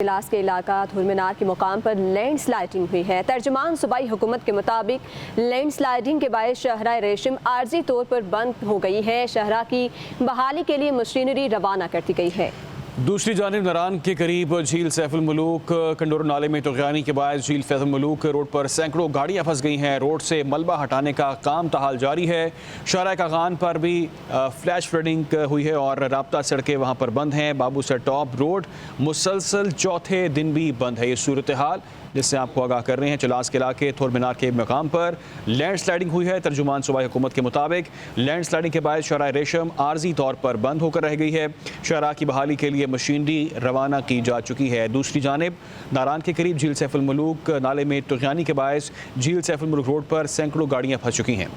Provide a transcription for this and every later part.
इलास के इलाका धुरमीनार के मुकाम पर लैंड स्लाइडिंग हुई है। तर्जुमान सूबाई हुकूमत के मुताबिक लैंड स्लाइडिंग के बायस शहरा रेशम आर्जी तौर पर बंद हो गई है। शहरा की बहाली के लिए मशीनरी रवाना कर दी गई है। दूसरी जानिब नारान के करीब झील सैफुल मुलूक कंडोर नाले में तुग़यानी के बाद झील फैज़ुल मुलूक रोड पर सैकड़ों गाड़ियां फंस गई हैं। रोड से मलबा हटाने का काम ताहाल जारी है। शारा कागान पर भी फ्लैश फ्लडिंग हुई है और राब्ता सड़कें वहां पर बंद हैं। बाबू सर टॉप रोड मुसलसल चौथे दिन भी बंद है। ये सूरत हाल जिससे आपको आगाह कर रहे हैं। चलास के इलाके थोरमीनार के मकाम पर लैंड स्लाइडिंग हुई है। तर्जुमान सूबाई हुकूमत के मुताबिक लैंड स्लाइडिंग के बाद शहरा रेशम आर्जी तौर पर बंद होकर रह गई है। शहरा की बहाली के लिए मशीनरी रवाना की जा चुकी है। दूसरी जानिब नारान के करीब झील सैफुल मुलूक नाले में तुग़यानी के बायस झील सैफुल मुलूक रोड पर सैकड़ों गाड़ियां फंस चुकी हैं।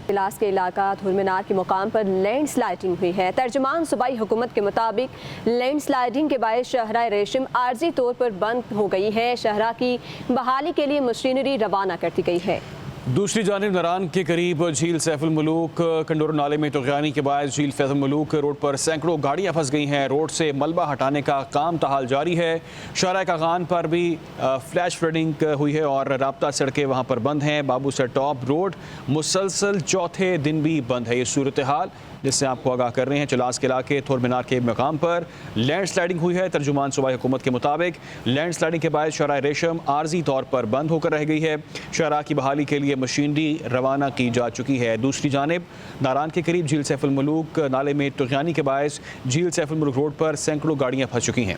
इलास के इलाका धुरमीनार के मुकाम पर लैंड स्लाइडिंग हुई है। तर्जुमान सूबाई हुकूमत के मुताबिक लैंड स्लाइडिंग के बायस शहरा रेशम आर्जी तौर पर बंद हो गई है। शहरा की बहाली के लिए मशीनरी रवाना कर दी गई है। दूसरी जानिब नारान के करीब झील सैफुल मुलूक कंडोर नाले में तुग़यानी के बाद झील फैज़ुल मुलूक रोड पर सैकड़ों गाड़ियां फंस गई हैं। रोड से मलबा हटाने का काम ताहाल जारी है। शारा कागान पर भी फ्लैश फ्लडिंग हुई है और राब्ता सड़कें वहां पर बंद हैं। बाबू सर टॉप रोड मुसलसल चौथे दिन भी बंद है। ये सूरत हाल जिससे आपको आगाह कर रहे हैं। चलास के इलाके थोरमीनार के मकाम पर लैंड स्लाइडिंग हुई है। तर्जुमान सूबाई हुकूमत के मुताबिक लैंड स्लाइडिंग के बाद शहरा रेशम आर्जी तौर पर बंद होकर रह गई है। शहरा की बहाली के लिए मशीनरी रवाना की जा चुकी है। दूसरी जानिब नारान के करीब झील सैफुल मुलूक नाले में तुग़यानी के बायस झील सैफुल मुलूक रोड पर सैकड़ों गाड़ियां फंस चुकी हैं।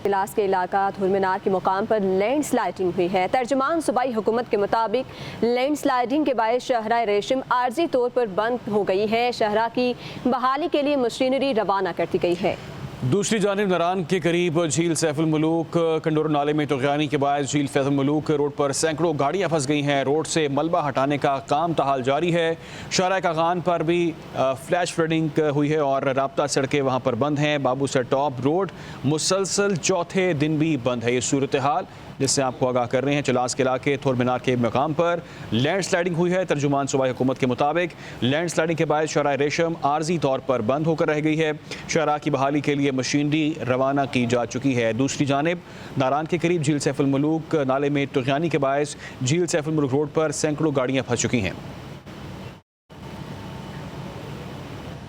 इलास के इलाका धुरमीनार के मुकाम पर लैंड स्लाइडिंग हुई है। तर्जुमान सूबाई हुकूमत के मुताबिक लैंड स्लाइडिंग के बायस शहरा रेशम आर्जी तौर पर बंद हो गई है। शहरा की बहाली के लिए मशीनरी रवाना कर दी गई है। दूसरी जानिब नारान के करीब झील सैफुल मुलूक कंडोर नाले में तुग़यानी के बाद झील फैज़ुल मुलूक रोड पर सैकड़ों गाड़ियां फंस गई हैं। रोड से मलबा हटाने का काम ताहाल जारी है। शारा कागान पर भी फ्लैश फ्लडिंग हुई है और राब्ता सड़कें वहां पर बंद हैं। बाबू सर टॉप रोड मुसलसल चौथे दिन भी बंद है। ये सूरत हाल जिससे आपको आगाह कर रहे हैं। चलास के इलाके थोरमीनार के मकाम पर लैंड स्लाइडिंग हुई है। तर्जुमान सूबाई हुकूमत के मुताबिक लैंड स्लाइडिंग के बाद शहरा रेशम आर्जी तौर पर बंद होकर रह गई है। शहरा की बहाली के लिए मशीनरी रवाना की जा चुकी है। दूसरी जानिब नारान के करीब झील सैफुल मुलूक नाले में तुग़यानी के बायस झील सैफुल मुलूक रोड पर सैकड़ों गाड़ियां फंस चुकी हैं।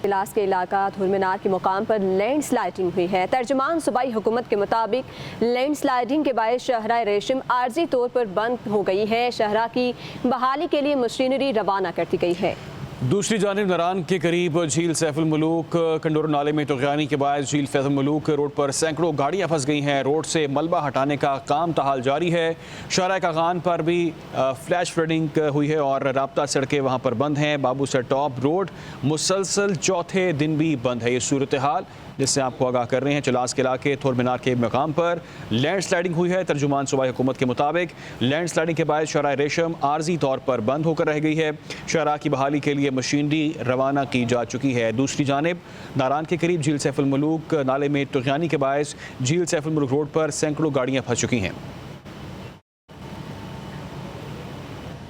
इलास के इलाका धुरमीनार के मुकाम पर लैंड स्लाइडिंग हुई है। तर्जुमान सूबाई हुकूमत के मुताबिक लैंड स्लाइडिंग के बायस शहरा रेशम आर्जी तौर पर बंद हो गई है। शहरा की बहाली के लिए मशीनरी रवाना कर दी गई है। दूसरी जानिब नारान के करीब झील सैफुल मुलूक कंडोर नाले में तुग़यानी के बाद झील फैज़ुल मुलूक रोड पर सैकड़ों गाड़ियां फंस गई हैं। रोड से मलबा हटाने का काम ताहाल जारी है। शारा कागान पर भी फ्लैश फ्लडिंग हुई है और राब्ता सड़कें वहां पर बंद हैं। बाबू सर टॉप रोड मुसलसल चौथे दिन भी बंद है। ये सूरत हाल जिससे आपको आगाह कर रहे हैं। चलास के इलाके थोरमीनार के मकाम पर लैंड स्लाइडिंग हुई है। तर्जुमान सूबाई हुकूमत के मुताबिक लैंड स्लाइडिंग के बाद शहरा रेशम आर्जी तौर पर बंद होकर रह गई है। शहरा की बहाली के लिए मशीनरी रवाना की जा चुकी है। दूसरी जानिब नारान के करीब झील सैफुल मुलूक नाले में तुग़यानी के बायस झील सैफुल मुलूक रोड पर सैकड़ों गाड़ियां फंस चुकी हैं।